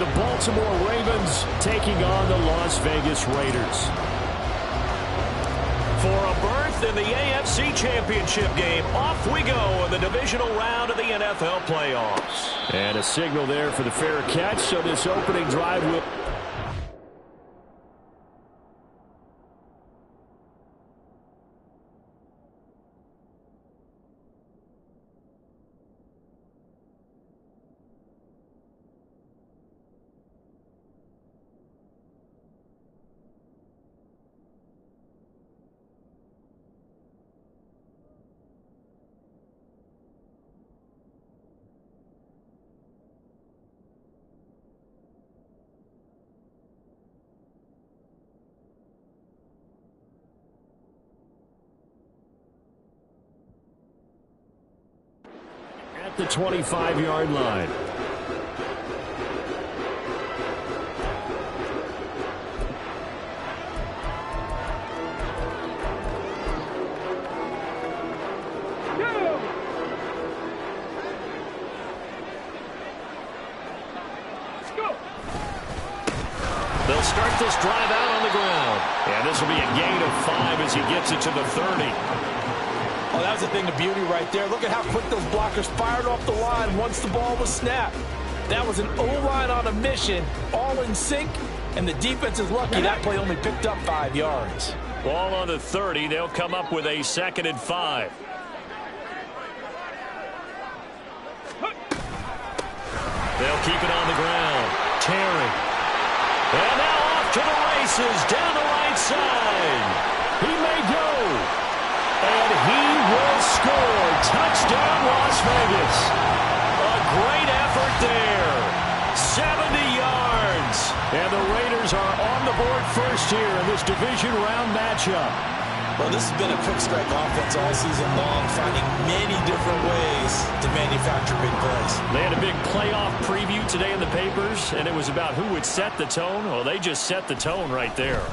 the Baltimore Ravens taking on the Las Vegas Raiders. For a berth in the AFC Championship game, off we go in the divisional round of the NFL playoffs. And a signal there for the fair catch, so this opening drive will... at the 25-yard line. They'll start this drive out on the ground. And this will be a gain of 5 as he gets it to the 30. Oh, that was a thing of beauty right there. Look at how quick those blockers fired off the line once the ball was snapped. That was an O-line on a mission, all in sync, and the defense is lucky that play only picked up 5 yards. Ball on the 30. They'll come up with a 2nd and 5. They'll keep it on the ground. Terry. And now off to the races down the right side. He may go. And he will score. Touchdown, Las Vegas. A great effort there. 70 yards. And the Raiders are on the board first here in this division round matchup. Well, this has been a quick strike offense all season long, finding many different ways to manufacture big plays. They had a big playoff preview today in the papers, and it was about who would set the tone. Well, they just set the tone right there.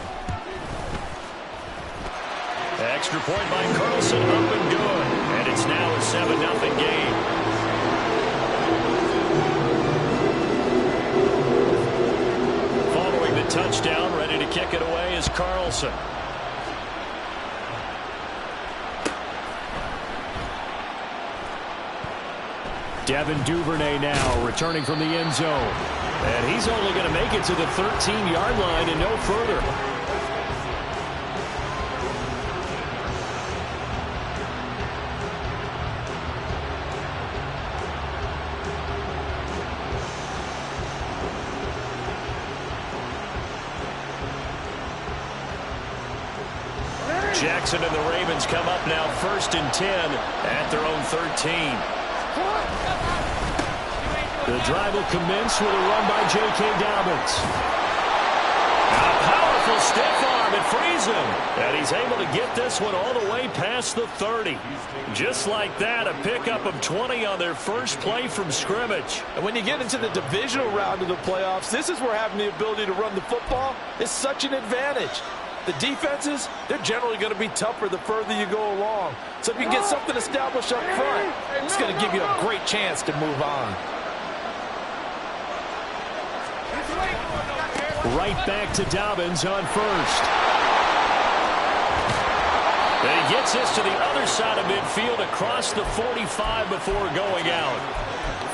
Extra point by Carlson, up and good. And it's now a 7-0 game. Following the touchdown, ready to kick it away is Carlson. Devin Duvernay now returning from the end zone. And he's only going to make it to the 13-yard line and no further. Jackson and the Ravens come up now 1st and 10 at their own 13. The drive will commence with a run by J.K. Dobbins. A powerful stiff arm. It frees him. And he's able to get this one all the way past the 30. Just like that, a pickup of 20 on their first play from scrimmage. And when you get into the divisional round of the playoffs, this is where having the ability to run the football is such an advantage. The defenses, they're generally going to be tougher the further you go along. So if you can get something established up front, it's going to give you a great chance to move on. Right back to Dobbins on first. And he gets this to the other side of midfield across the 45 before going out.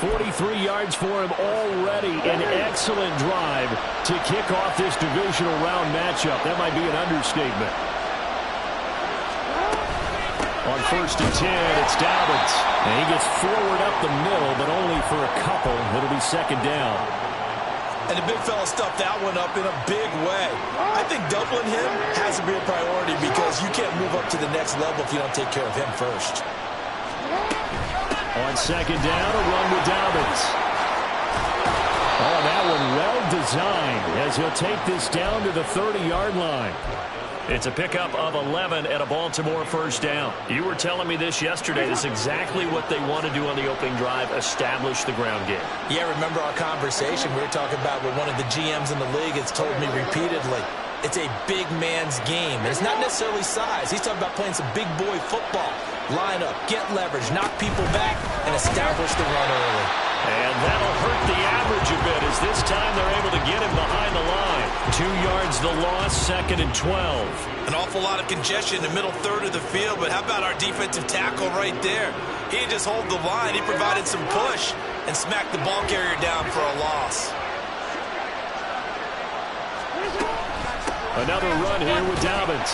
43 yards for him already. An excellent drive to kick off this divisional round matchup. That might be an understatement. On 1st and 10, it's Dobbins. And he gets forward up the middle, but only for a couple. It'll be 2nd down. And the big fella stuffed that one up in a big way. I think doubling him has to be a priority because you can't move up to the next level if you don't take care of him first. On 2nd down, a run with Dobbins. Oh, that one well designed as he'll take this down to the 30-yard line. It's a pickup of 11 and a Baltimore 1st down. You were telling me this yesterday. This is exactly what they want to do on the opening drive, establish the ground game. Yeah, remember our conversation we were talking about what one of the GMs in the league has told me repeatedly. It's a big man's game, and it's not necessarily size. He's talking about playing some big boy football. Line up, get leverage, knock people back, and establish the run early. And that'll hurt the average a bit as this time they're able to get him behind the line. 2 yards the loss, 2nd and 12. An awful lot of congestion in the middle third of the field, but how about our defensive tackle right there? He didn't just hold the line, he provided some push and smacked the ball carrier down for a loss. Another run here with Dobbins.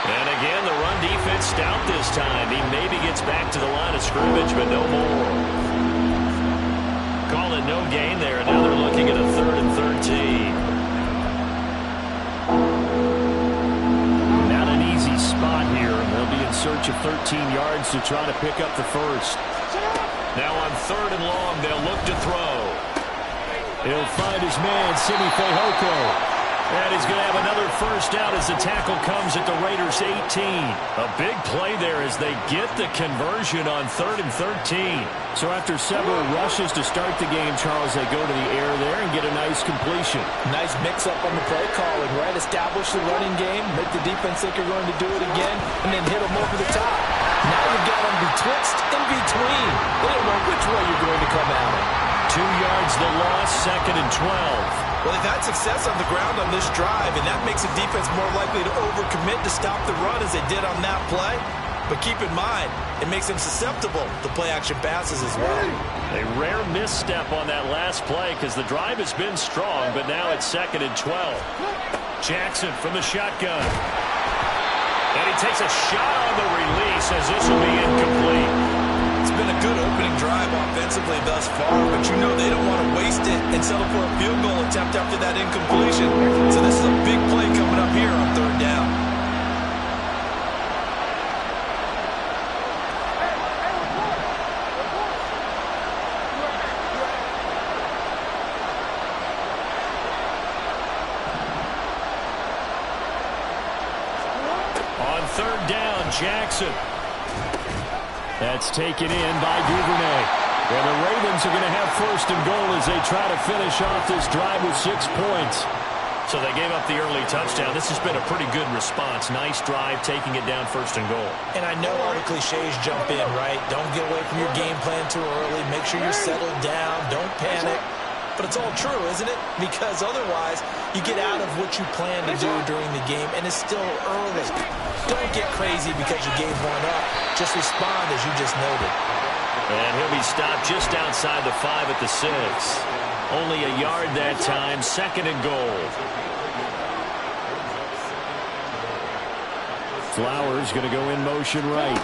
And again, the run defense stout this time. He maybe gets back to the line of scrimmage, but no more. Call it no gain there, and now they're looking at a 3rd and 13. Not an easy spot here. They'll be in search of 13 yards to try to pick up the first. Now on 3rd and long, they'll look to throw. He'll find his man, Simi Fehoko. And he's going to have another first down as the tackle comes at the Raiders' 18. A big play there as they get the conversion on 3rd and 13. So after several rushes to start the game, Charles, they go to the air there and get a nice completion. Nice mix-up on the play calling, right? Establish the running game, make the defense think you're going to do it again, and then hit them over the top. Now you've got them betwixt in between. They don't know which way you're going to come at it. 2 yards the loss, 2nd and 12. Well, they've had success on the ground on this drive, and that makes the defense more likely to overcommit to stop the run as they did on that play. But keep in mind, it makes them susceptible to play-action passes as well. A rare misstep on that last play because the drive has been strong, but now it's 2nd and 12. Jackson from the shotgun. And he takes a shot on the release as this will be incomplete. It's been a good opening drive offensively thus far, but you know they don't want to waste it and settle for a field goal attempt after that incompletion. So this is a big play coming up here on 3rd down. On 3rd down, Jackson. That's taken in by Duvernay. And the Ravens are going to have 1st and goal as they try to finish off this drive with 6 points. So they gave up the early touchdown. This has been a pretty good response. Nice drive, taking it down 1st and goal. And I know all the cliches jump in, right? Don't get away from your game plan too early. Make sure you're settled down. Don't panic. But it's all true, isn't it? Because otherwise, you get out of what you plan to do during the game, and it's still early. Don't get crazy because you gave one up. Just respond as you just noted. And he'll be stopped just outside the 5 at the 6. Only a yard that time, 2nd and goal. Flowers going to go in motion right.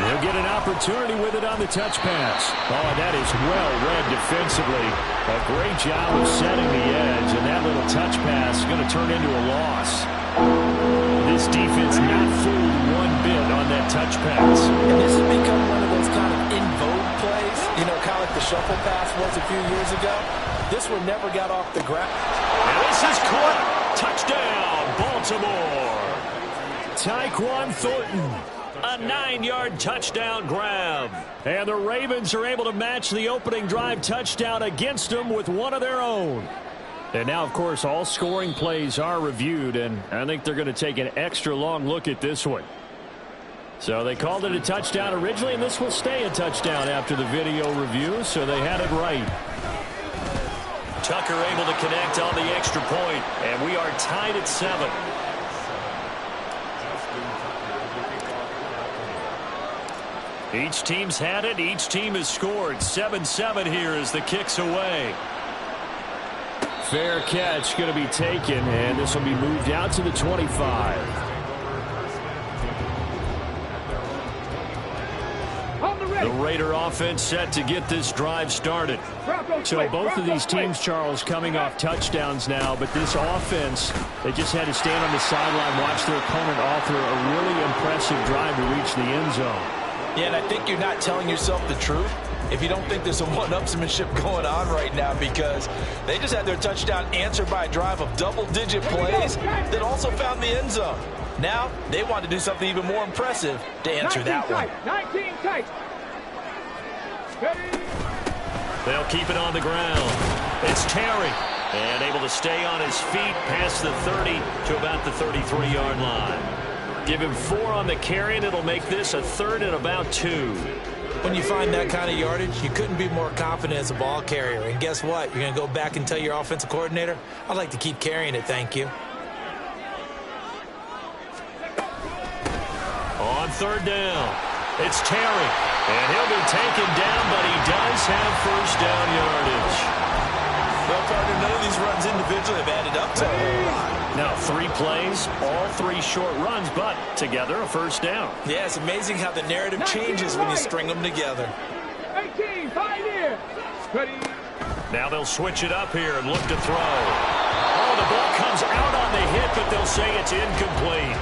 They'll get an opportunity with it on the touch pass. Oh, that is well read defensively. A great job of setting the edge, and that little touch pass is going to turn into a loss. This defense not fooled one bit on that touch pass. And this has become one of those kind of in vogue plays, you know, kind of like the shuffle pass was a few years ago. This one never got off the ground. And this is caught. Touchdown, Baltimore. Tyquan Thornton. A 9-yard touchdown grab. And the Ravens are able to match the opening drive touchdown against them with one of their own. And now, of course, all scoring plays are reviewed, and I think they're going to take an extra long look at this one. So they called it a touchdown originally, and this will stay a touchdown after the video review, so they had it right. Tucker able to connect on the extra point, and we are tied at 7. Each team's had it. Each team has scored. 7-7 here as the kick's away. Fair catch going to be taken, and this will be moved out to the 25. The Raider offense set to get this drive started. So both of these teams, Charles, coming off touchdowns now, but this offense, they just had to stand on the sideline, watch their opponent author a really impressive drive to reach the end zone. Yeah, and I think you're not telling yourself the truth if you don't think there's some one-upsmanship going on right now, because they just had their touchdown answered by a drive of double-digit plays that also found the end zone. Now, they want to do something even more impressive to answer that one. 19 tight. They'll keep it on the ground. It's Terry, and able to stay on his feet past the 30 to about the 33-yard line. Give him 4 on the carry, and it'll make this a 3rd and about 2. When you find that kind of yardage, you couldn't be more confident as a ball carrier. And guess what? You're going to go back and tell your offensive coordinator, I'd like to keep carrying it, thank you. On third down, it's Terry. And he'll be taken down, but he does have first down yardage. Well, partner, none of these runs individually have added up to a whole lot. Now 3 plays, all 3 short runs, but together a first down. Yeah, it's amazing how the narrative changes when you string them together. 18, 5 here. Ready. Now they'll switch it up here and look to throw. Oh, the ball comes out on the hit, but they'll say it's incomplete.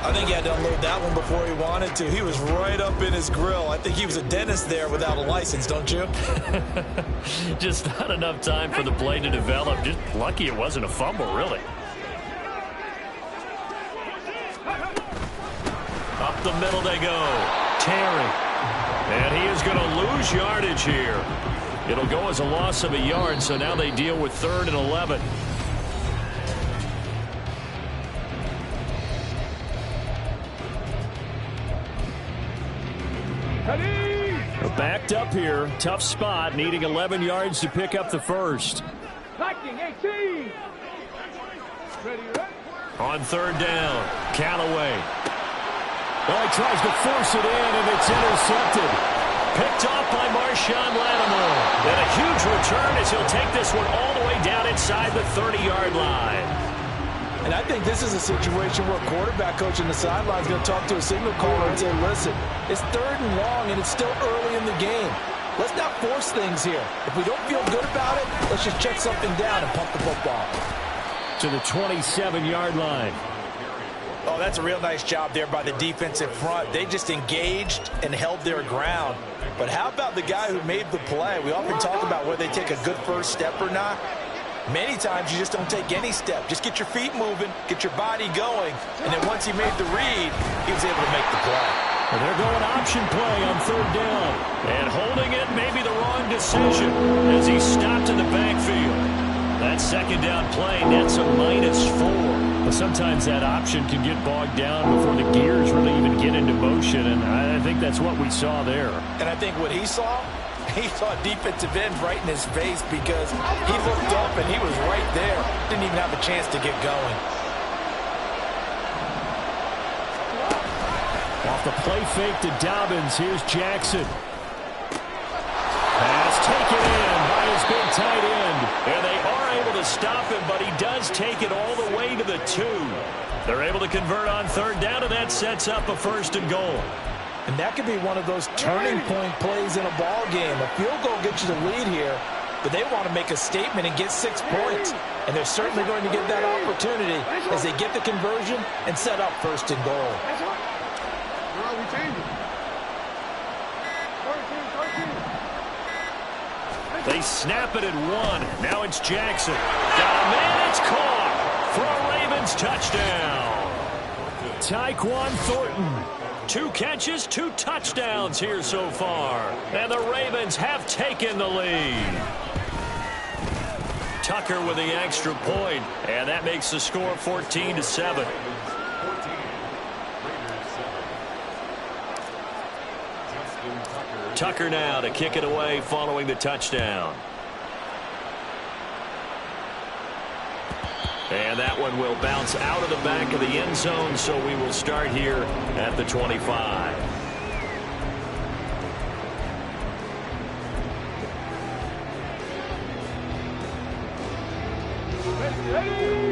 I think he had to unload that one before he wanted to. He was right up in his grill. I think he was a dentist there without a license, don't you? Just not enough time for the play to develop. Just lucky it wasn't a fumble, really. Up the middle they go. Terry. And he is going to lose yardage here. It'll go as a loss of a yard, so now they deal with 3rd and 11. We're backed up here. Tough spot, needing 11 yards to pick up the first. Liking 18. Ready. On third down, Callaway. Well, he tries to force it in, and it's intercepted. Picked off by Marshawn Lattimore. And a huge return as he'll take this one all the way down inside the 30-yard line. And I think this is a situation where a quarterback coach on the sideline is going to talk to a signal caller and say, listen, it's 3rd and long, and it's still early in the game. Let's not force things here. If we don't feel good about it, let's just check something down and pump the football. To the 27-yard line. Oh, that's a real nice job there by the defensive front. They just engaged and held their ground. But how about the guy who made the play? We often talk about whether they take a good first step or not. Many times you just don't take any step. Just get your feet moving, get your body going, and then once he made the read, he was able to make the play. And they're going option play on 3rd down. And holding it may be the wrong decision as he stopped in the backfield. That 2nd down play nets a -4. But sometimes that option can get bogged down before the gears really even get into motion, and I think that's what we saw there. And I think what he saw defensive end right in his face because he looked up and he was right there. Didn't even have a chance to get going. Off the play fake to Dobbins, here's Jackson. Pass taken in by his big tight end. And they are able to stop him, but he does take it all the way to the 2. They're able to convert on 3rd down, and that sets up a 1st and goal. And that could be one of those turning point plays in a ball game. A field goal gets you the lead here, but they want to make a statement and get 6 points. And they're certainly going to get that opportunity as they get the conversion and set up 1st and goal. They snap it at 1. Now it's Jackson. Got a man, it's caught for a Ravens touchdown. Tyquan Thornton. 2 catches, 2 touchdowns here so far. And the Ravens have taken the lead. Tucker with the extra point, and that makes the score 14-7. Tucker now to kick it away following the touchdown. And that one will bounce out of the back of the end zone, so we will start here at the 25.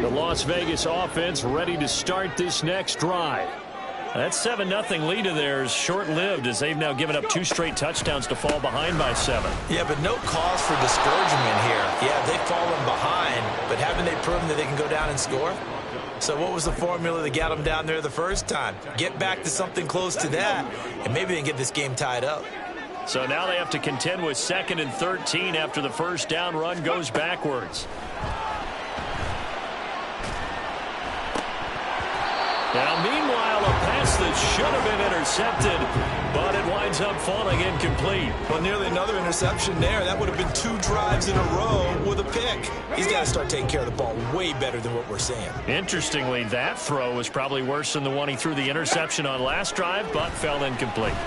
The Las Vegas offense ready to start this next drive. That 7-0 lead of theirs short-lived as they've now given up 2 straight touchdowns to fall behind by 7. Yeah, but no cause for discouragement here. Yeah, they've fallen behind, but haven't they proven that they can go down and score? So what was the formula that got them down there the first time? Get back to something close to that, and maybe they can get this game tied up. So now they have to contend with 2nd and 13 after the first down run goes backwards. Now, meanwhile, a pass that should have been intercepted, but it winds up falling incomplete. Well, nearly another interception there. That would have been 2 drives in a row with a pick. He's got to start taking care of the ball way better than what we're seeing. Interestingly, that throw was probably worse than the one he threw the interception on last drive, but fell incomplete.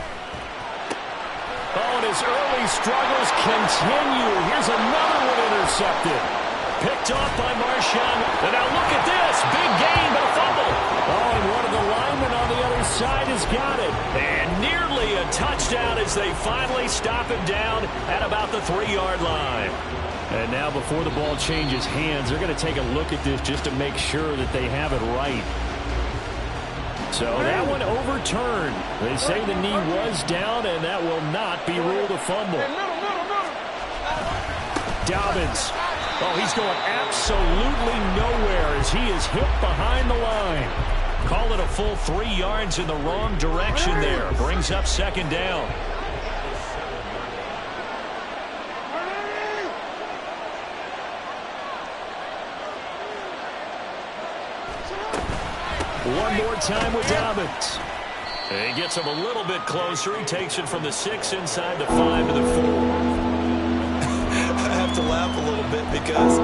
Oh, and his early struggles continue. Here's another one intercepted. Picked off by Marshawn. And now look at this. Big gain, but a fumble. Oh, and one of the linemen on the other side has got it. And nearly a touchdown as they finally stop him down at about the 3-yard line. And now before the ball changes hands, they're going to take a look at this just to make sure that they have it right. So that one overturned. They say the knee was down, and that will not be ruled a fumble. Dobbins. Oh, he's going absolutely nowhere as he is hit behind the line. Call it a full 3 yards in the wrong direction there. Brings up second down. One more time with Dobbins. He gets him a little bit closer. He takes it from the 6 inside the 5 to the 4. I have to laugh a little bit because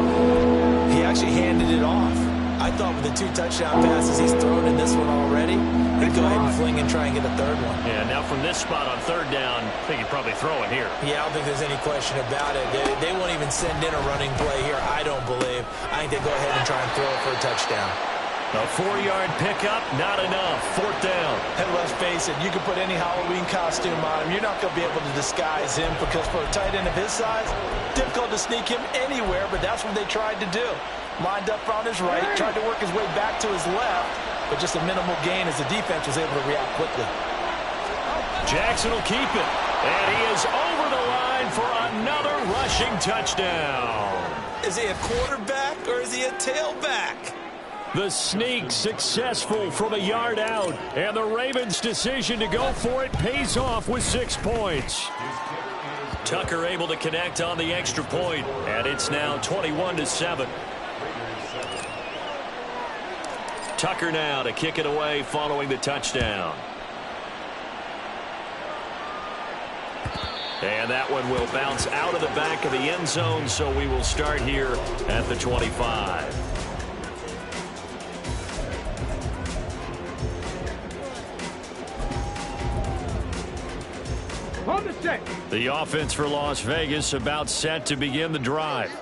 he actually handed it off. I thought with the 2 touchdown passes he's thrown in this one already, he'd go ahead and fling and try and get a third one. Yeah, now from this spot on third down, I think he'd probably throw it here. Yeah, I don't think there's any question about it. They won't even send in a running play here, I don't believe. I think they go ahead and try and throw it for a touchdown. A 4-yard pickup, not enough. Fourth down. And let's face it, you can put any Halloween costume on him. You're not going to be able to disguise him because for a tight end of his size, difficult to sneak him anywhere, but that's what they tried to do. Lined up on his right, tried to work his way back to his left, but just a minimal gain as the defense was able to react quickly. Jackson will keep it, and he is over the line for another rushing touchdown. Is he a quarterback or is he a tailback? The sneak successful from a yard out, and the Ravens' decision to go for it pays off with 6 points. Tucker able to connect on the extra point, and it's now 21-7. Tucker now to kick it away following the touchdown. And that one will bounce out of the back of the end zone, so we will start here at the 25. The offense for Las Vegas about set to begin the drive.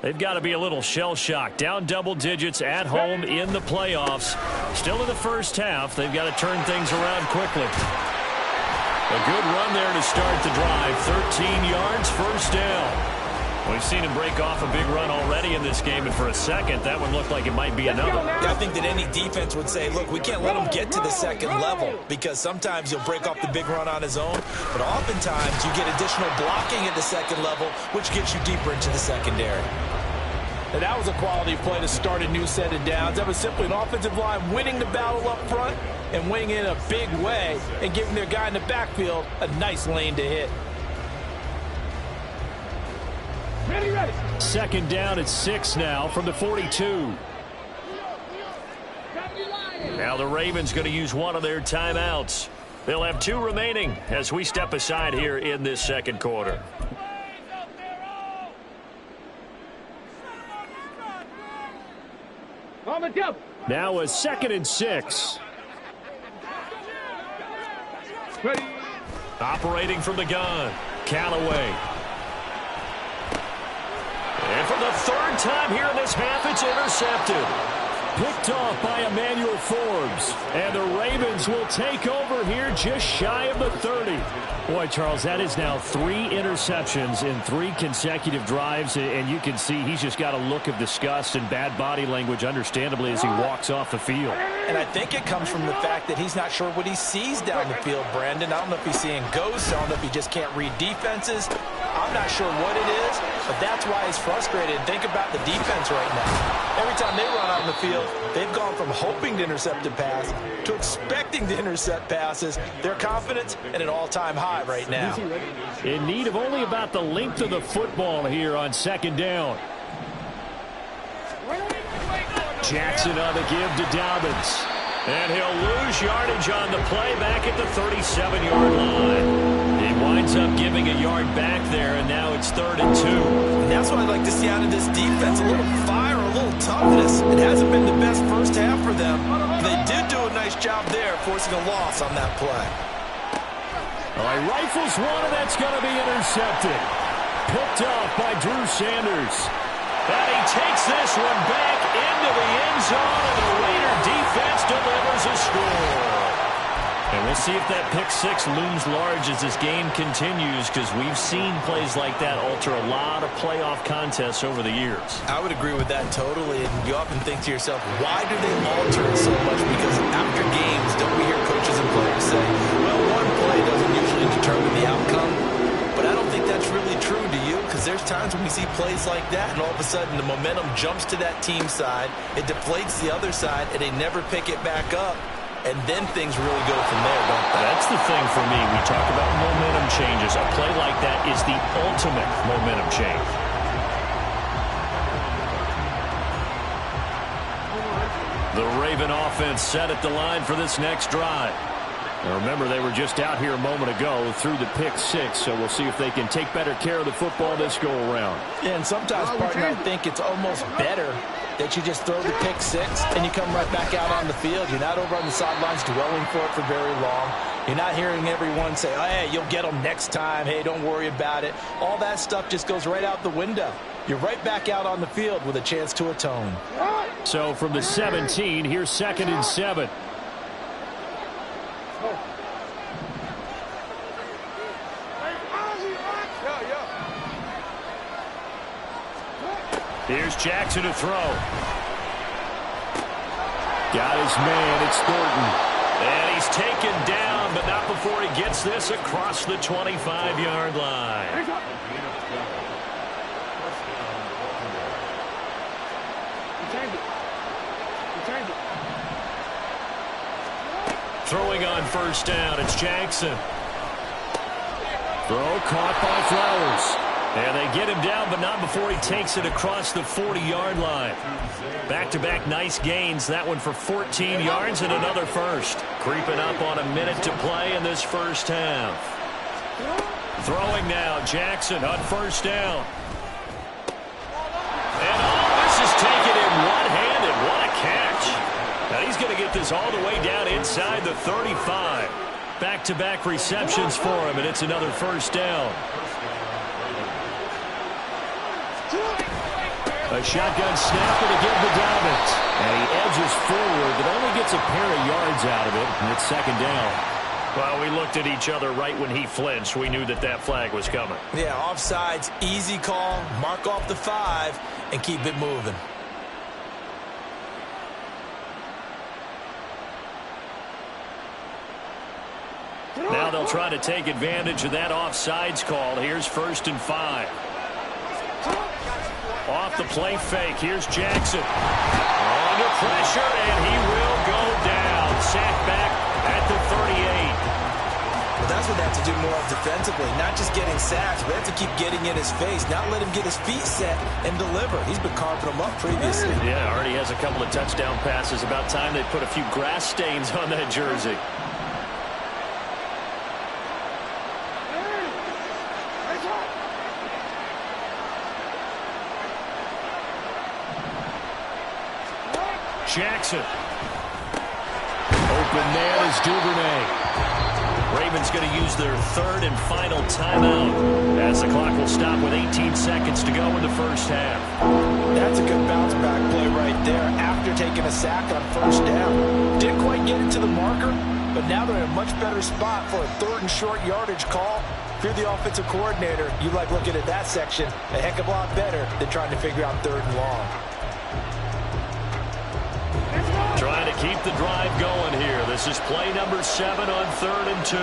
They've got to be a little shell-shocked. Down double digits at home in the playoffs. Still in the first half. They've got to turn things around quickly. A good run there to start the drive. 13 yards, first down. We've seen him break off a big run already in this game, and for a second, that one looked like it might be another. I think that any defense would say, look, we can't let him get to the second level because sometimes he'll break off the big run on his own, but oftentimes you get additional blocking at the second level, which gets you deeper into the secondary. And that was a quality play to start a new set of downs. That was simply an offensive line winning the battle up front and winning in a big way and giving their guy in the backfield a nice lane to hit. Ready. Second down at 6 now from the 42. Now the Ravens going to use one of their timeouts. They'll have 2 remaining as we step aside here in this second quarter. On the double. Now a 2nd and 6. Ready. Operating from the gun, Callaway. And for the 3rd time here in this half, it's intercepted. Picked off by Emmanuel Forbes. And the Ravens will take over here just shy of the 30. Boy, Charles, that is now 3 interceptions in 3 consecutive drives. And you can see he's just got a look of disgust and bad body language, understandably, as he walks off the field. And I think it comes from the fact that he's not sure what he sees down the field, Brandon. I don't know if he's seeing ghosts. I don't know if he just can't read defenses. I'm not sure what it is, but that's why he's frustrated. Think about the defense right now. Every time they run out on the field, they've gone from hoping to intercept a pass to expecting to intercept passes. Their confidence at an all-time high right now. In need of only about the length of the football here on 2nd down. Jackson on the give to Dobbins. And he'll lose yardage on the play back at the 37-yard line. He winds up giving a yard back there, and now it's 3rd and 2. And that's what I'd like to see out of this defense, a little fire, a little toughness. It hasn't been the best first half for them. They did do a nice job there, forcing a loss on that play. Oh, he rifles one, and that's going to be intercepted. Picked off by Drew Sanders. And he takes this one back into the end zone, and the Raider defense delivers a score. And we'll see if that pick six looms large as this game continues, because we've seen plays like that alter a lot of playoff contests over the years. I would agree with that totally, and you often think to yourself, why do they alter it so much? Because after games, don't we hear coaches and players say, well, one play doesn't usually determine the outcome? But I don't think that's really true, do you? Because there's times when we see plays like that, and all of a sudden the momentum jumps to that team side, it deflates the other side, and they never pick it back up. And then things really go from there, don't they? That's the thing for me. We talk about momentum changes. A play like that is the ultimate momentum change. The Raven offense set at the line for this next drive. Now remember, they were just out here a moment ago through the pick six, so we'll see if they can take better care of the football this go-around. Yeah, and sometimes, partner, I think it's almost better that you just throw the pick six and you come right back out on the field. You're not over on the sidelines dwelling for it for very long. You're not hearing everyone say, oh, hey, you'll get them next time. Hey, don't worry about it. All that stuff just goes right out the window. You're right back out on the field with a chance to atone. So from the 17, here's 2nd and 7. Here's Jackson to throw. Got his man. It's Thornton. And he's taken down, but not before he gets this across the 25-yard line. Throwing on first down, it's Jackson. Throw caught by Flowers. And they get him down, but not before he takes it across the 40-yard line. Back-to-back nice gains. That one for 14 yards and another first. Creeping up on a minute to play in this first half. Throwing now, Jackson on first down. And this is taken in one-handed. What a catch. Now he's going to get this all the way down inside the 35. Back-to-back receptions for him, and it's another first down. A shotgun snap to give the Dobbins. And he edges forward, but only gets a pair of yards out of it, and it's 2nd down. Well, we looked at each other right when he flinched. We knew that that flag was coming. Yeah, offsides, easy call, mark off the 5, and keep it moving. Now they'll try to take advantage of that offsides call. Here's 1st and 5. Off the play fake. Here's Jackson. Under pressure, and he will go down. Sacked back at the 38. Well, that's what they have to do more of defensively. Not just getting sacks, but they have to keep getting in his face. Not let him get his feet set and deliver. He's been carving them up previously. Yeah, already has a couple of touchdown passes. About time they put a few grass stains on that jersey. Jackson. Open man is Duvernay. Ravens going to use their 3rd and final timeout as the clock will stop with 18 seconds to go in the first half. That's a good bounce back play right there after taking a sack on first down. Didn't quite get it to the marker, but now they're in a much better spot for a 3rd and short yardage call. If you're the offensive coordinator, you like looking at that section a heck of a lot better than trying to figure out 3rd and long. Trying to keep the drive going here. This is play number 7 on 3rd and 2.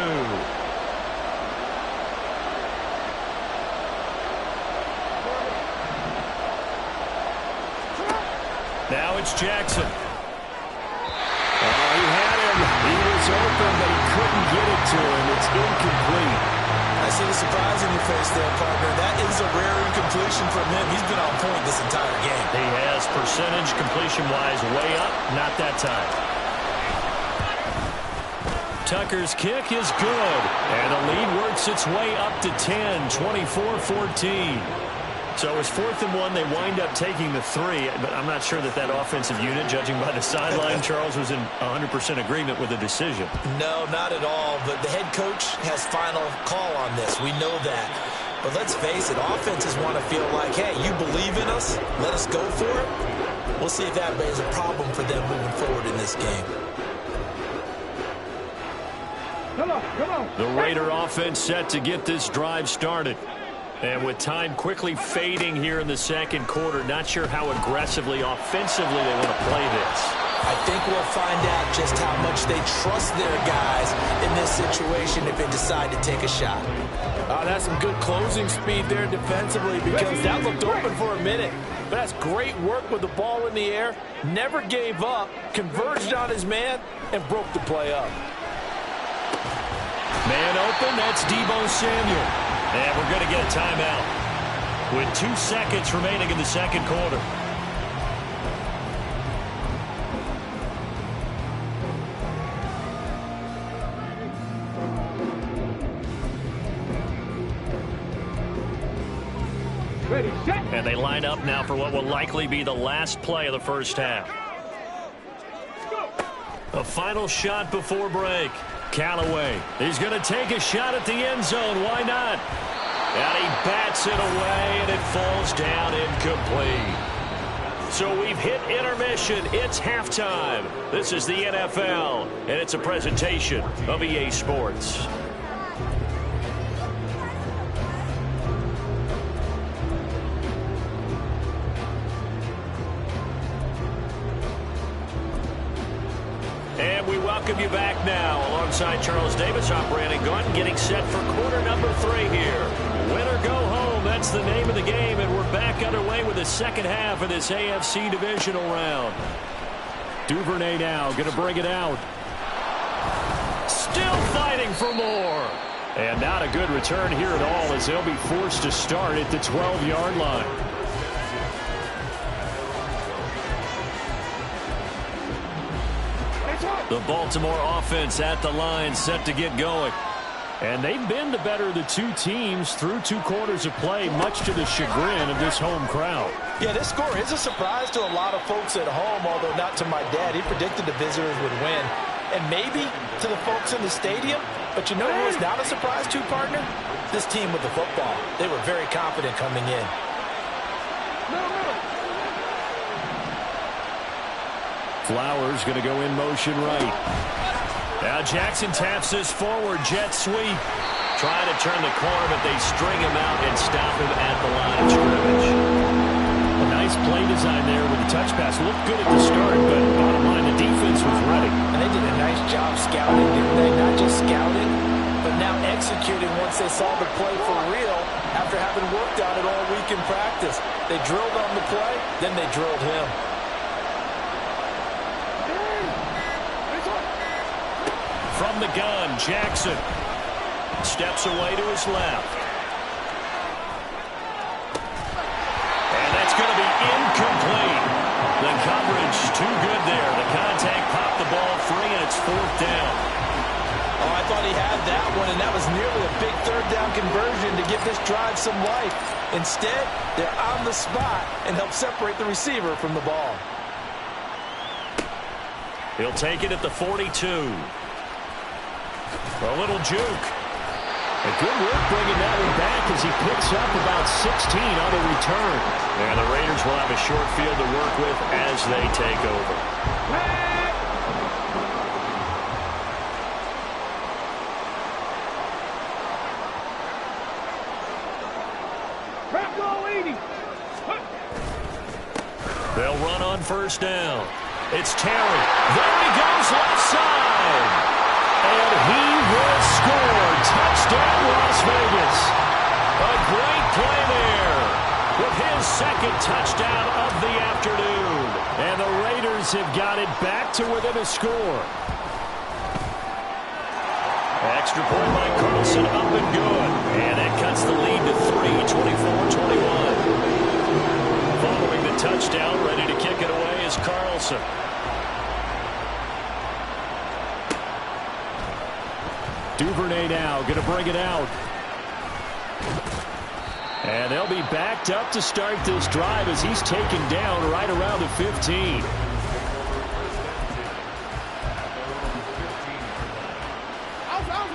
Now it's Jackson. He had him. He was open, but he couldn't get it to him. It's incomplete. I see the surprise in your face there, partner. That is a rare incompletion from him. He's been on point this entire game. He has percentage completion-wise way up. Not that time. Tucker's kick is good. And the lead works its way up to 10, 24-14. So it was 4th and 1. They wind up taking the 3, but I'm not sure that offensive unit, judging by the sideline, Charles, was in 100% agreement with the decision. No, not at all. But the head coach has final call on this. We know that. But let's face it, offenses want to feel like, hey, you believe in us, let us go for it. We'll see if that is a problem for them moving forward in this game. Come on, come on. The Raider offense set to get this drive started. And with time quickly fading here in the second quarter, not sure how aggressively, offensively they want to play this. I think we'll find out just how much they trust their guys in this situation if they decide to take a shot. That's some good closing speed there defensively, because that looked open for a minute. But that's great work with the ball in the air. Never gave up, converged on his man, and broke the play up. Man open, that's Deebo Samuel. And we're going to get a timeout with 2 seconds remaining in the second quarter. Ready, set. And they line up now for what will likely be the last play of the first half. A final shot before break. Callaway, he's going to take a shot at the end zone. Why not? And he bats it away, and it falls down incomplete. So we've hit intermission. It's halftime. This is the NFL, and it's a presentation of EA Sports. And we welcome you back now alongside Charles Davis, I'm Brandon Gaudin, getting set for quarter number 3 here. Win or go home, that's the name of the game, and we're back underway with the second half of this AFC divisional round. Duvernay now going to bring it out. Still fighting for more. And not a good return here at all, as they'll be forced to start at the 12-yard line. The Baltimore offense at the line, set to get going. And they've been the better of the two teams through 2 quarters of play, much to the chagrin of this home crowd. Yeah, this score is a surprise to a lot of folks at home, although not to my dad. He predicted the visitors would win. And maybe to the folks in the stadium. But you know who is not a surprise to, partner? This team with the football. They were very confident coming in. Flowers going to go in motion right. Now Jackson taps this forward, jet sweep. Trying to turn the corner, but they string him out and stop him at the line of scrimmage. A nice play design there with the touch pass. Looked good at the start, but bottom line, the defense was ready. And they did a nice job scouting, didn't they? Not just scouting, but now executing once they saw the play for real after having worked on it all week in practice. They drilled on the play, then they drilled him. From the gun, Jackson steps away to his left. And that's going to be incomplete. The coverage too good there. The contact popped the ball free, and it's 4th down. Oh, I thought he had that one, and that was nearly a big 3rd down conversion to give this drive some life. Instead, they're on the spot and help separate the receiver from the ball. He'll take it at the 42. A little juke. A good work bringing that one back as he picks up about 16 on the return. And the Raiders will have a short field to work with as they take over. They'll run on 1st down. It's Terry. There he goes, left side. And he will score. Touchdown, Las Vegas. A great play there with his 2nd touchdown of the afternoon. And the Raiders have got it back to within a score. Extra point by Carlson, up and good. And it cuts the lead to 3, 24-21. Following the touchdown, ready to kick it away is Carlson. Duvernay now going to bring it out. And they'll be backed up to start this drive as he's taken down right around the 15.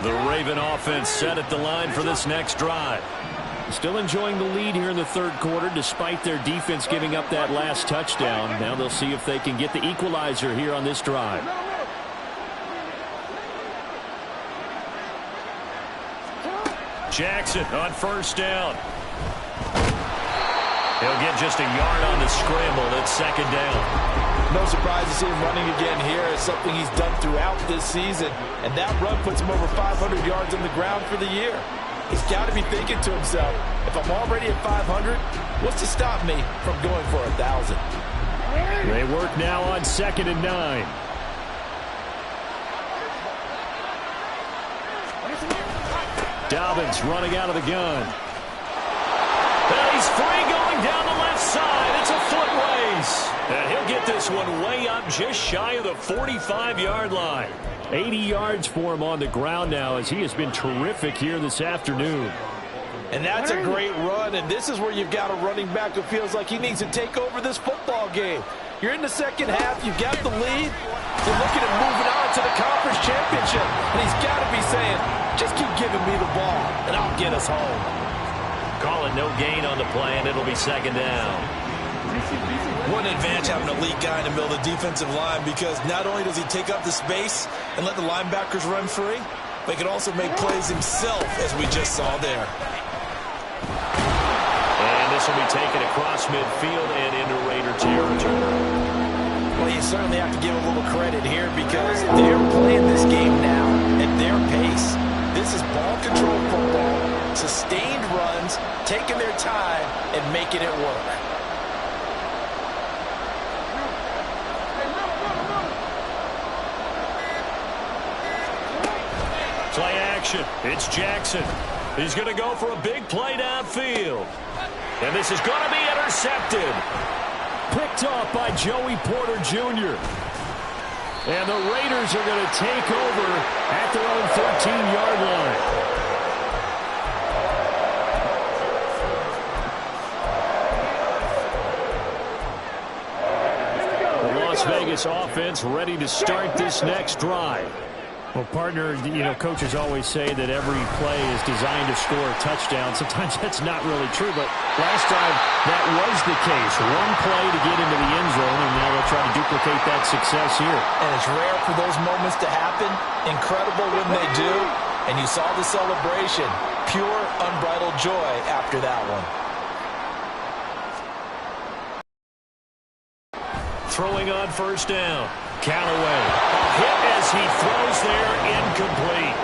The Raven offense set at the line for this next drive. Still enjoying the lead here in the third quarter despite their defense giving up that last touchdown. Now they'll see if they can get the equalizer here on this drive. Jackson on first down. He'll get just a yard on the scramble. It's second down. No surprise to see him running again here. It's something he's done throughout this season. And that run puts him over 500 yards on the ground for the year. He's got to be thinking to himself, if I'm already at 500, what's to stop me from going for 1,000? They work now on 2nd and 9. Dobbins running out of the gun. And he's free going down the left side. It's a foot race. And he'll get this one way up just shy of the 45-yard line. 80 yards for him on the ground now as he has been terrific here this afternoon. And that's a great run, and this is where you've got a running back who feels like he needs to take over this football game. You're in the second half, you've got the lead, you're looking at moving on to the conference championship, and he's got to be saying, just keep giving me the ball, and I'll get us home. Call it no gain on the play, and it'll be second down. What an advantage having a lead guy in the middle of the defensive line, because not only does he take up the space and let the linebackers run free, but he can also make plays himself, as we just saw there. And this will be taken across midfield and into Raider territory. Well, you certainly have to give a little credit here because they're playing this game now at their pace. This is ball control football, sustained runs, taking their time and making it work. Play action. It's Jackson. He's going to go for a big play downfield. And this is going to be intercepted. Picked off by Joey Porter Jr. And the Raiders are going to take over at their own 13-yard line. The Las Vegas offense ready to start this next drive. Well, partner, coaches always say that every play is designed to score a touchdown. Sometimes that's not really true, but last time that was the case. One play to get into the end zone, and now they'll try to duplicate that success here. And it's rare for those moments to happen. Incredible when they do. And you saw the celebration. Pure, unbridled joy after that one. Throwing on first down. Callaway. A hit as he throws there, incomplete.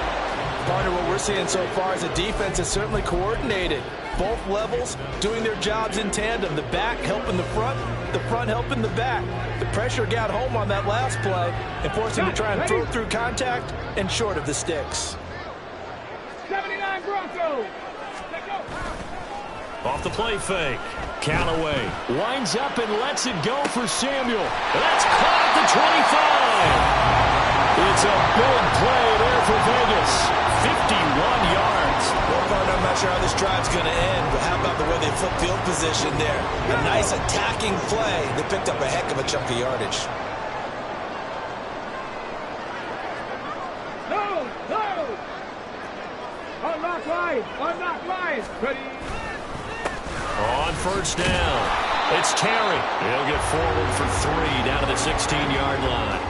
Partner, what we're seeing so far is a defense that's certainly coordinated. Both levels doing their jobs in tandem. The back helping the front helping the back. The pressure got home on that last play and forced him to try and throw through contact and short of the sticks. 79 Broncos. Off the play fake. Callaway winds up and lets it go for Samuel. That's caught at the 25. It's a big play there for Vegas. 51 yards. Well, partner, I'm not sure how this drive's going to end, but how about the way they flipped field position there? A nice attacking play. They picked up a heck of a chunk of yardage. No, no. Unlock line. Unlock line. Ready. On first down, it's Terry. He'll get forward for 3 down to the 16-yard line.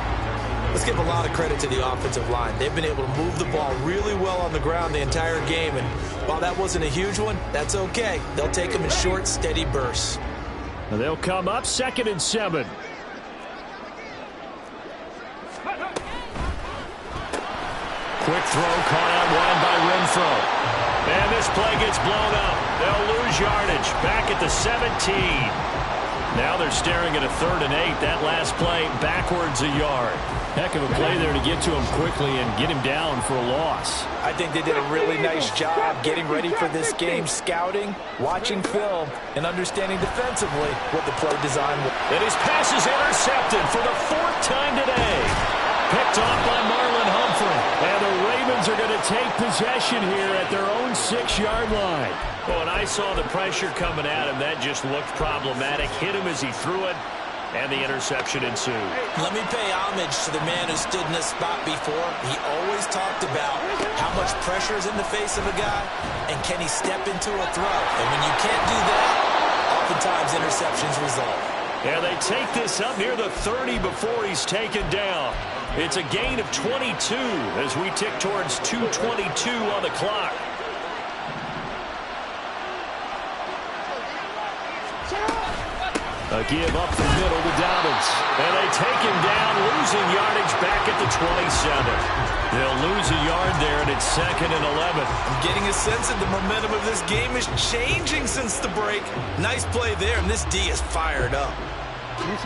Let's give a lot of credit to the offensive line. They've been able to move the ball really well on the ground the entire game, and while that wasn't a huge one, that's okay. They'll take them in short, steady bursts. And they'll come up 2nd and 7. Quick throw caught out wide by Renfro. And this play gets blown up. They'll lose yardage back at the 17. Now they're staring at a 3rd and 8. That last play backwards a yard. Heck of a play there to get to him quickly and get him down for a loss. I think they did a really nice job getting ready for this game, scouting, watching film, and understanding defensively what the play design was. And his pass is intercepted for the 4th time today. Picked off by Marlon Humphrey. And the Ravens Ravens are going to take possession here at their own 6-yard line. Well, when I saw the pressure coming at him, that just looked problematic. Hit him as he threw it, and the interception ensued. Let me pay homage to the man who stood in this spot before. He always talked about how much pressure is in the face of a guy, and can he step into a throw. And when you can't do that, oftentimes interceptions result. Yeah, they take this up near the 30 before he's taken down. It's a gain of 22 as we tick towards 2:22 on the clock. A give up the middle to Dobbins. And they take him down, losing yardage back at the 27. They'll lose a yard there, and it's 2nd and 11. I'm getting a sense that the momentum of this game is changing since the break. Nice play there, and this D is fired up.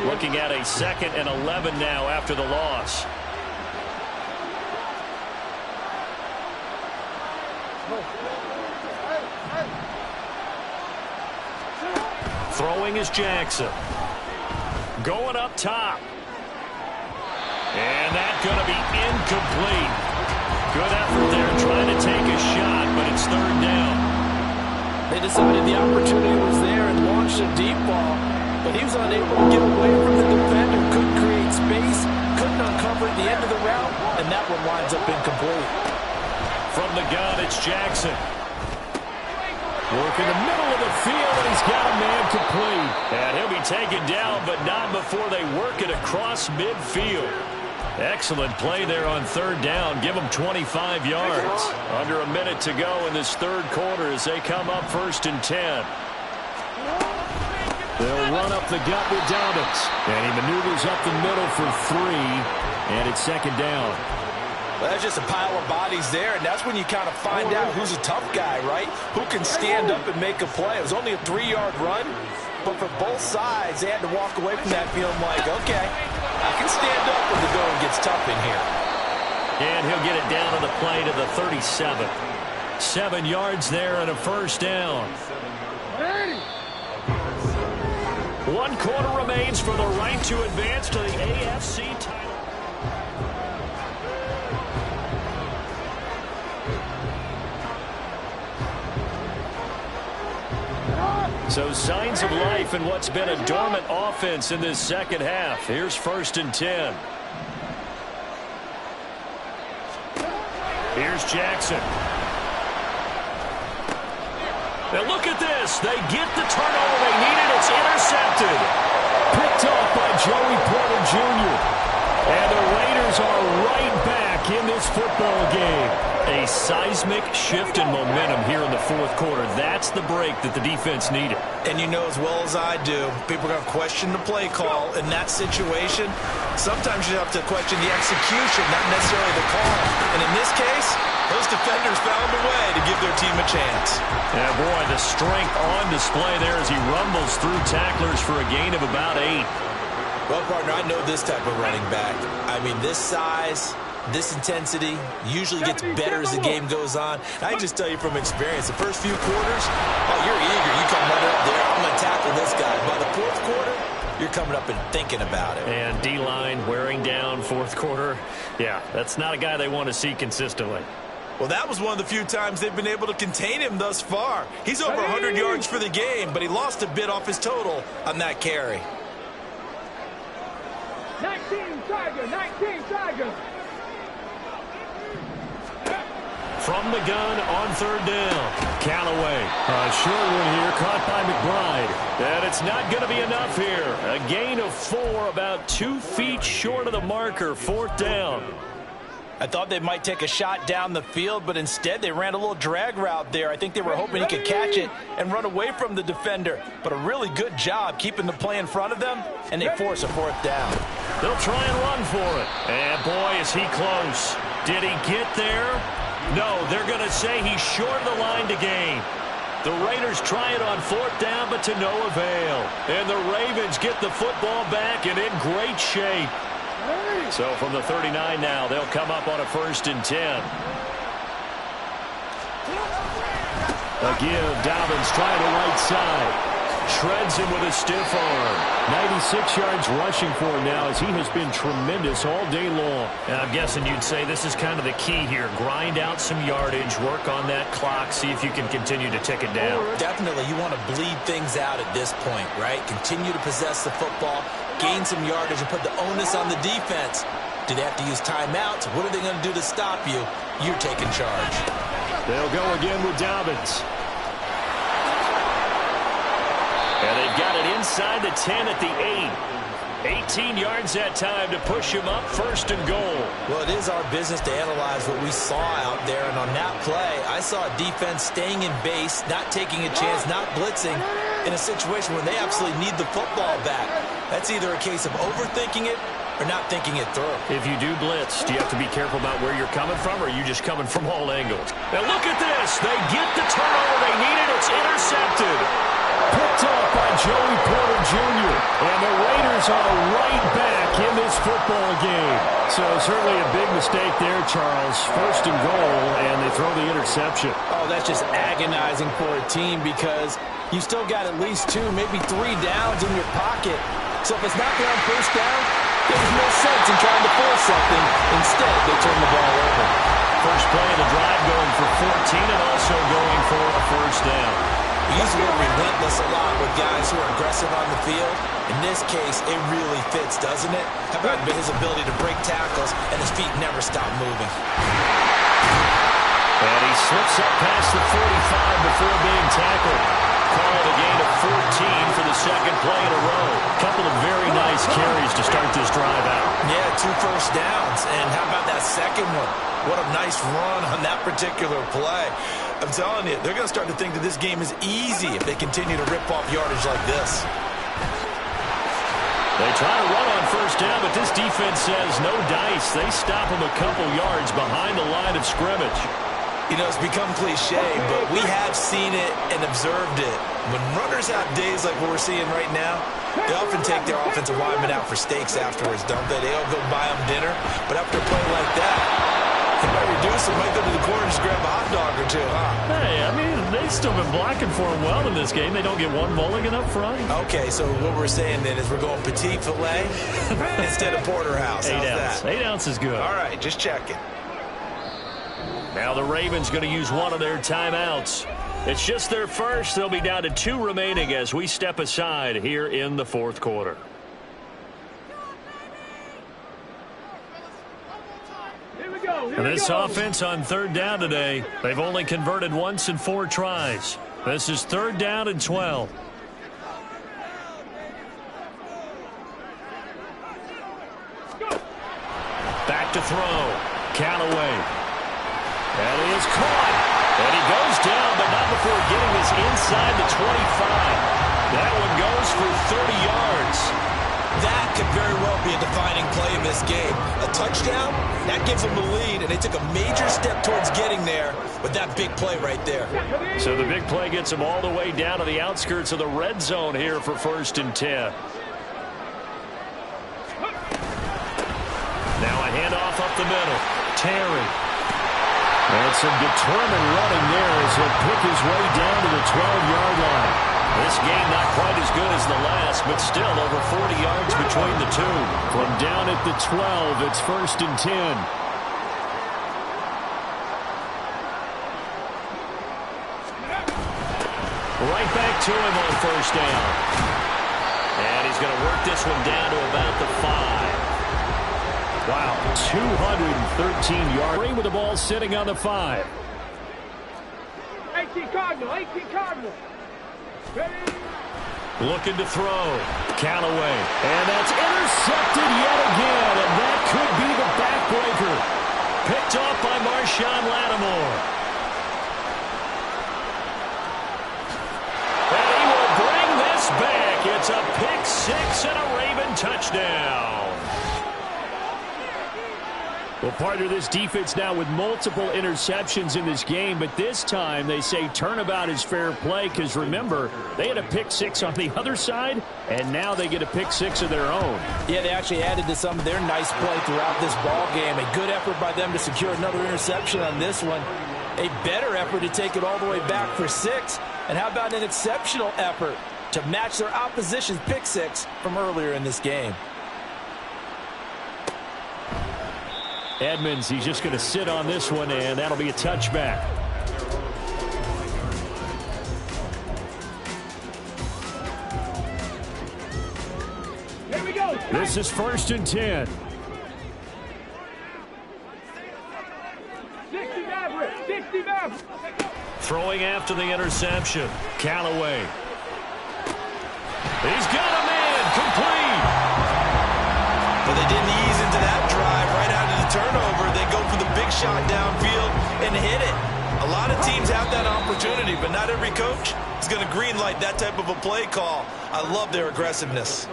Looking at a 2nd and 11 now after the loss. Throwing is Jackson. Going up top. And that's going to be incomplete. Good effort there trying to take a shot, but it's 3rd down. They decided the opportunity was there and launched a deep ball, but he was unable to get away from the defender, couldn't create space, couldn't uncover at the end of the route, and that one winds up incomplete. From the gun, it's Jackson. Work in the middle of the field, and he's got a man complete. And he'll be taken down, but not before they work it across midfield. Excellent play there on 3rd down. Give them 25 yards. Under a minute to go in this 3rd quarter as they come up 1st and 10. They'll run up the gut with Dobbins. And he maneuvers up the middle for 3, and it's 2nd down. Well, that's just a pile of bodies there, and that's when you kind of find out who's a tough guy, right? Who can stand up and make a play. It was only a 3-yard run, but for both sides, they had to walk away from that feeling like, okay, I can stand up when the going gets tough in here. And he'll get it down to the play to the 37. 7 yards there and a 1st down. 1 quarter remains for the right to advance to the AFC title. So signs of life in what's been a dormant offense in this 2nd half. Here's 1st and 10. Here's Jackson. Now look at this. They get the turnover they needed. It's intercepted. Picked off by Joey Porter Jr. And the Raiders are right back in this football game. A seismic shift in momentum here in the 4th quarter. That's the break that the defense needed. And you know as well as I do, people are going to question the play call in that situation. Sometimes you have to question the execution, not necessarily the call. And in this case, those defenders found a way to give their team a chance. Yeah, boy, the strength on display there as he rumbles through tacklers for a gain of about 8. Well, partner, I know this type of running back. I mean, this size, this intensity usually gets better as the game goes on. I can just tell you from experience, the first few quarters, oh, you're eager. You come running up there, I'm going to tackle this guy. By the 4th quarter, you're coming up and thinking about it. And D-line wearing down 4th quarter. Yeah, that's not a guy they want to see consistently. Well, that was one of the few times they've been able to contain him thus far. He's over 100 yards for the game, but he lost a bit off his total on that carry. 19 Tigers. From the gun on 3rd down. Callaway. A short one here caught by McBride. And it's not going to be enough here. A gain of 4, about 2 feet short of the marker. 4th down. I thought they might take a shot down the field, but instead they ran a little drag route there. I think they were hoping he could catch it and run away from the defender. But a really good job keeping the play in front of them, and they force a 4th down. They'll try and run for it. And boy, is he close. Did he get there? No, they're going to say he's short of the line to gain. The Raiders try it on 4th down, but to no avail. And the Ravens get the football back and in great shape. So from the 39 now, they'll come up on a 1st and 10. A give. Dobbins trying the right side. Shreds him with a stiff arm. 96 yards rushing for him now as he has been tremendous all day long. And I'm guessing you'd say this is kind of the key here. Grind out some yardage, work on that clock, see if you can continue to tick it down. Definitely, you want to bleed things out at this point, right? Continue to possess the football, gain some yardage, and put the onus on the defense. Do they have to use timeouts? What are they going to do to stop you? You're taking charge. They'll go again with Dobbins. And they've got it inside the 10 at the 8. 18 yards that time to push him up, 1st and goal. Well, it is our business to analyze what we saw out there, and on that play, I saw a defense staying in base, not taking a chance, not blitzing, in a situation where they absolutely need the football back. That's either a case of overthinking it or not thinking it through. If you do blitz, do you have to be careful about where you're coming from, or are you just coming from all angles? Now look at this. They get the turnover they needed. It's intercepted. Picked up by Joey Porter Jr. And the Raiders are right back in this football game. So certainly a big mistake there, Charles. 1st and goal, and they throw the interception. Oh, that's just agonizing for a team because you still got at least 2, maybe 3 downs in your pocket. So if it's not there on 1st down, there's no sense in trying to force something. Instead, they turn the ball over. First play of the drive going for 14 and also going for a 1st down. We use the word relentless a lot with guys who are aggressive on the field. In this case, it really fits, doesn't it? How about his ability to break tackles and his feet never stop moving? And he slips up past the 45 before being tackled. Call it a gain of 14 for the 2nd play in a row. Couple of very nice carries to start this drive out. Yeah, 2 first downs. And how about that second one? What a nice run on that particular play. I'm telling you, they're going to start to think that this game is easy if they continue to rip off yardage like this. They try to run on 1st down, but this defense says no dice. They stop them a couple yards behind the line of scrimmage. You know, it's become cliche, but we have seen it and observed it. When runners have days like what we're seeing right now, they often take their offensive linemen out for steaks afterwards, don't they? They all go buy them dinner, but after a play like that, they might reduce it, might go to the corner and just grab a hot dog or 2, huh? Hey, I mean, they've still been blocking for him well in this game. They don't get one mulligan up front. Okay, so what we're saying then is we're going petite filet instead of porterhouse. 8 How's ounce. that? 8 ounce is good. All right, just checking. Now the Ravens going to use one of their timeouts. It's just their first. They'll be down to 2 remaining as we step aside here in the 4th quarter. And this offense on 3rd down today, they've only converted once in 4 tries. This is 3rd down and 12. Back to throw. Callaway. That is caught. And he goes down, but not before getting this inside the 25. That one goes for 30 yards. That could very well be a defining play in this game. A touchdown, that gives them the lead, and they took a major step towards getting there with that big play right there. So the big play gets them all the way down to the outskirts of the red zone here for 1st and 10. Now a handoff up the middle. Terry. And some determined running there as he'll pick his way down to the 12-yard line. This game not quite as good as the last, but still over 40 yards between the two. From down at the 12, it's 1st and 10. Right back to him on 1st down. And he's going to work this one down to about the 5. Wow, 213 yards with the ball sitting on the 5. 18 Cardinal, 18 Cardinal. Ready? Looking to throw. Callaway. And that's intercepted yet again, and that could be the backbreaker. Picked off by Marshawn Lattimore. And he will bring this back. It's a pick 6 and a Raven touchdown. Well, partner, this defense now with multiple interceptions in this game, but this time they say turnabout is fair play because, remember, they had a pick 6 on the other side, and now they get a pick 6 of their own. Yeah, they actually added to some of their nice play throughout this ball game. A good effort by them to secure another interception on this one. A better effort to take it all the way back for 6. And how about an exceptional effort to match their opposition's pick six from earlier in this game. Edmonds, he's just going to sit on this one, and that'll be a touchback. Here we go. This is 1st and 10. 60 Maverick. 60 Maverick. Throwing after the interception. Callaway. He's got a man. Complete. But they didn't ease into that drive right out of the turnover. They go for the big shot downfield and hit it. A lot of teams have that opportunity, but not every coach is going to greenlight that type of a play call. I love their aggressiveness.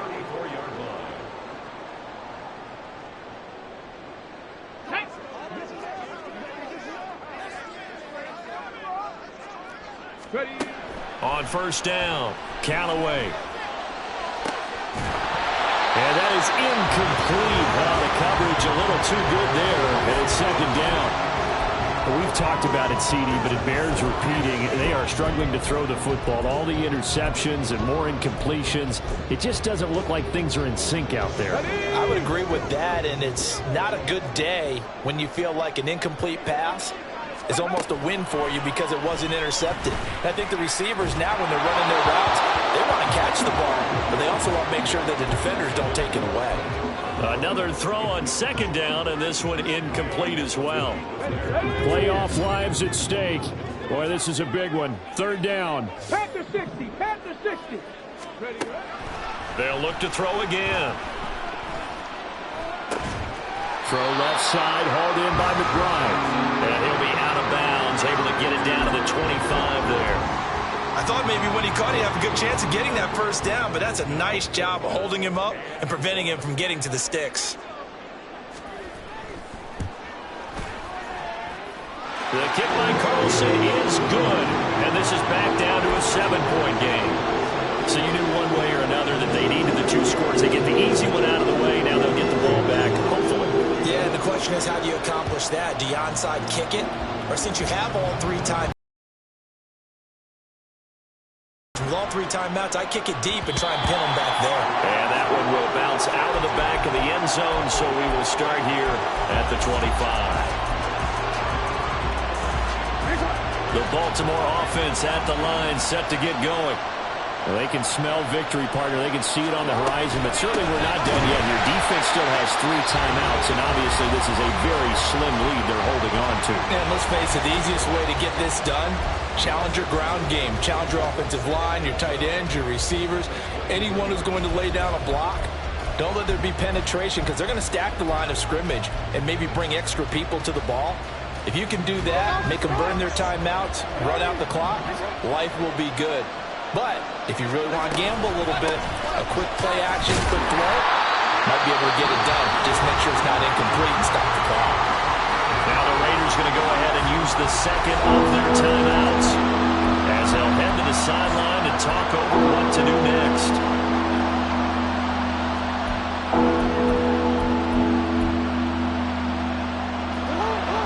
On 1st down, Callaway. And that is incomplete. Well, the coverage a little too good there, and it's 2nd down. Well, we've talked about it, CD, but it bears repeating. They are struggling to throw the football. All the interceptions and more incompletions. It just doesn't look like things are in sync out there. I would agree with that, and it's not a good day when you feel like an incomplete pass is almost a win for you because it wasn't intercepted. I think the receivers now, when they're running their routes, they want to catch the ball, but they also want to make sure that the defenders don't take it away. Another throw on 2nd down, and this one incomplete as well. Playoff lives at stake. Boy, this is a big one. 3rd down. Panther 60. Panther 60. Ready? They'll look to throw again. Throw left side, hauled in by McBride. And he'll be out of bounds, able to get it down to the 25 there. I thought maybe when he caught it, he'd have a good chance of getting that 1st down, but that's a nice job of holding him up and preventing him from getting to the sticks. The kick by Carlson is good, and this is back down to a 7-point game. So you knew one way or another that they needed the 2 scores. They get the easy one out of the way. Now they'll get the ball back, hopefully. Yeah, and the question is, how do you accomplish that? Do you onside kick it? Or since you have all 3 timeouts, with all 3 timeouts, I kick it deep and try and pin them back there. And that one will bounce out of the back of the end zone, so we will start here at the 25. The Baltimore offense at the line, set to get going. Well, they can smell victory, partner. They can see it on the horizon, but certainly we're not done yet. Your defense still has 3 timeouts, and obviously this is a very slim lead they're holding on to. And let's face it, the easiest way to get this done, challenge your ground game. Challenge your offensive line, your tight ends, your receivers, anyone who's going to lay down a block. Don't let there be penetration because they're going to stack the line of scrimmage and maybe bring extra people to the ball. If you can do that, make them burn their timeouts, run out the clock, life will be good. But if you really want to gamble a little bit, a quick play action, quick throw, might be able to get it done. Just make sure it's not incomplete and stop the clock. Now the Raiders going to go ahead and use the 2nd of their timeouts as they'll head to the sideline and talk over what to do next.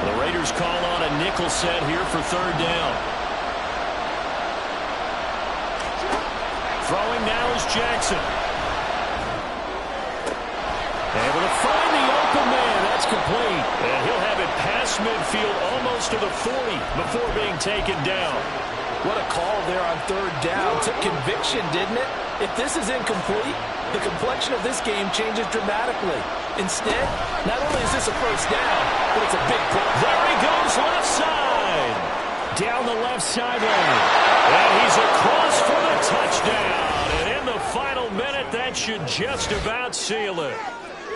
The Raiders call on a nickel set here for 3rd down. Throwing now is Jackson. Able to find the open man. That's complete. And he'll have it past midfield almost to the 40 before being taken down. What a call there on 3rd down. Took conviction, didn't it? If this is incomplete, the complexion of this game changes dramatically. Instead, not only is this a 1st down, but it's a big play. There he goes left side. Down the left sideline. And he's across for the touchdown. And in the final minute, that should just about seal it.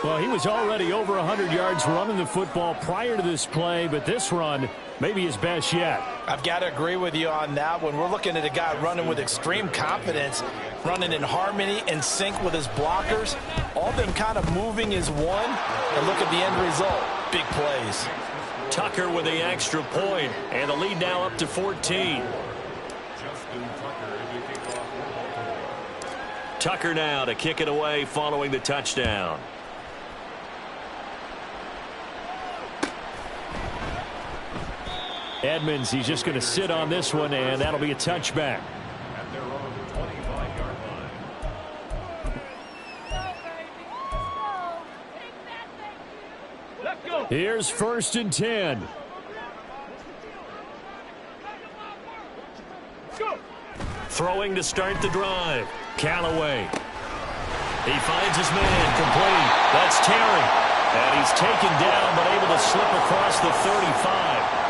Well, he was already over 100 yards running the football prior to this play, but this run may be his best yet. I've got to agree with you on that one. We're looking at a guy running with extreme confidence, running in harmony and sync with his blockers. All of them kind of moving as one. And look at the end result. Big plays. Tucker with the extra point, and the lead now up to 14. Tucker now to kick it away following the touchdown. Edmonds, he's just going to sit on this one, and that'll be a touchback. go. Here's 1st and 10. Go. Throwing to start the drive. Callaway. He finds his man complete. That's Terry. And he's taken down but able to slip across the 35.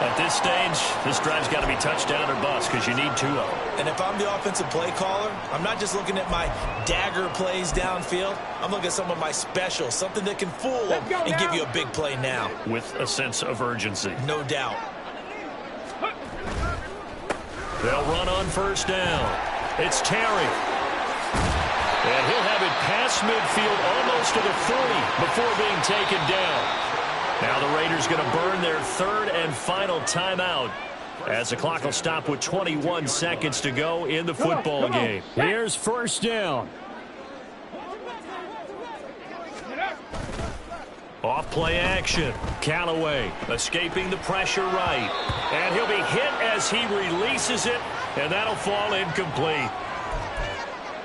At this stage, this drive's got to be touchdown or bust because you need 2 of them. And if I'm the offensive play caller, I'm not just looking at my dagger plays downfield. I'm looking at some of my specials, something that can fool them and give you a big play now. With a sense of urgency. No doubt. They'll run on 1st down. It's Terry. And he'll have it past midfield almost to the 30 before being taken down. Now the Raiders going to burn their 3rd and final timeout as the clock will stop with 21 seconds to go in the football game. Here's 1st down. Off play action. Callaway escaping the pressure right. And he'll be hit as he releases it, and that'll fall incomplete.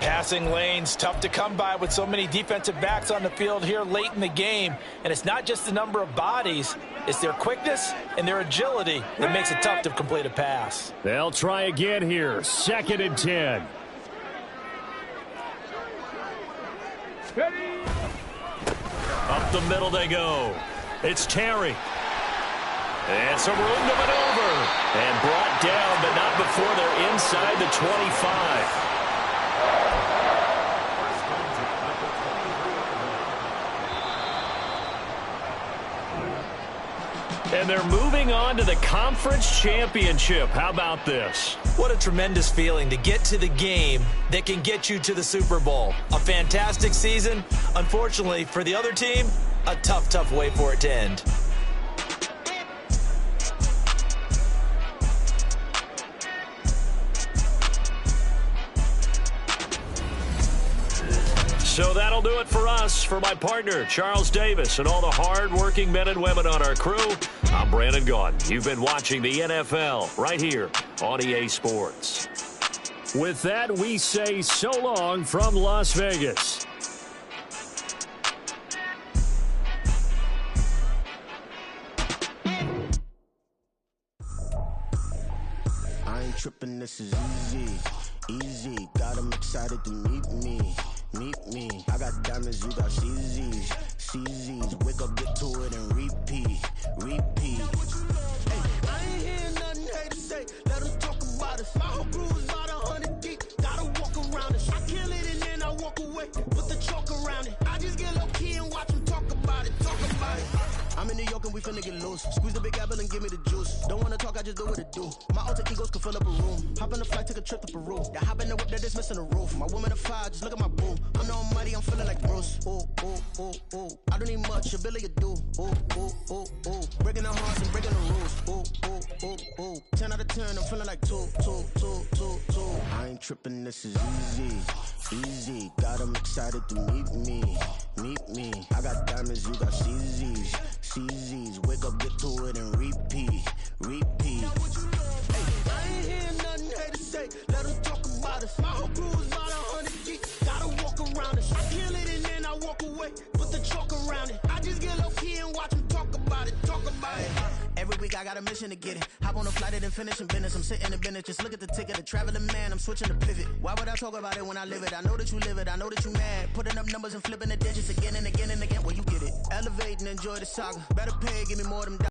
Passing lanes, tough to come by with so many defensive backs on the field here late in the game. And it's not just the number of bodies, it's their quickness and their agility that makes it tough to complete a pass. They'll try again here. 2nd and 10. Ready. Up the middle they go. It's Terry. And some room to maneuver. And brought down, but not before they're inside the 25. And they're moving on to the conference championship. How about this? What a tremendous feeling to get to the game that can get you to the Super Bowl. A fantastic season. Unfortunately, for the other team, a tough, tough way for it to end. So that'll do it for us. For my partner, Charles Davis, and all the hard-working men and women on our crew, I'm Brandon Gaudin. You've been watching the NFL right here on EA Sports. With that, we say so long from Las Vegas. I ain't tripping, this is easy, easy. Got 'em excited to meet me. Meet me. I got diamonds, you got CZs. CZs. Wake up, get to it, and repeat. Repeat. Hey, I ain't hearing nothing haters say. Let them talk about us. My whole crew is about 100 deep. Gotta walk around it. I kill it and then I walk away. Put the chalk around it. I just get low key and watch them talk about it. Talk about it. I'm in New York and we finna get loose. Squeeze the big apple and give me the juice. Don't wanna talk, I just do what it do. My alter egos can fill up a room. Hop in the flight, take a trip to Peru. That hop in the whip that is missing the roof. My woman a fire, just look at my boo. I'm the almighty, I'm feeling like Bruce. Ooh, ooh, ooh, ooh. I don't need much, a Billy a do. Ooh, ooh, ooh, ooh. Breaking the hearts and breaking the rules. Ooh, ooh, ooh, ooh. 10 out of 10, I'm feeling like 2, 2, 2, 2, 2. I ain't tripping, this is easy, easy. Got 'em excited to meet me. Meet me. I got diamonds, you got CZs. CZs. Wake up, get to it, and repeat. Repeat. Hey, I ain't hearing nothing haters say. Let them talk about us. My whole crew is about 100 deep. Gotta walk around us. I kill it and then I walk away. Put the chalk around it. I just get low key and watch them talk about it. Talk about it. Every week I got a mission to get it. Hop on a flight and then finish in business. I'm sitting in business. Just look at the ticket. A traveling man. I'm switching to pivot. Why would I talk about it when I live it? I know that you live it. I know that you mad. Putting up numbers and flipping the digits again and again and again. Well, you get it. Elevate and enjoy the saga. Better pay. Give me more of them.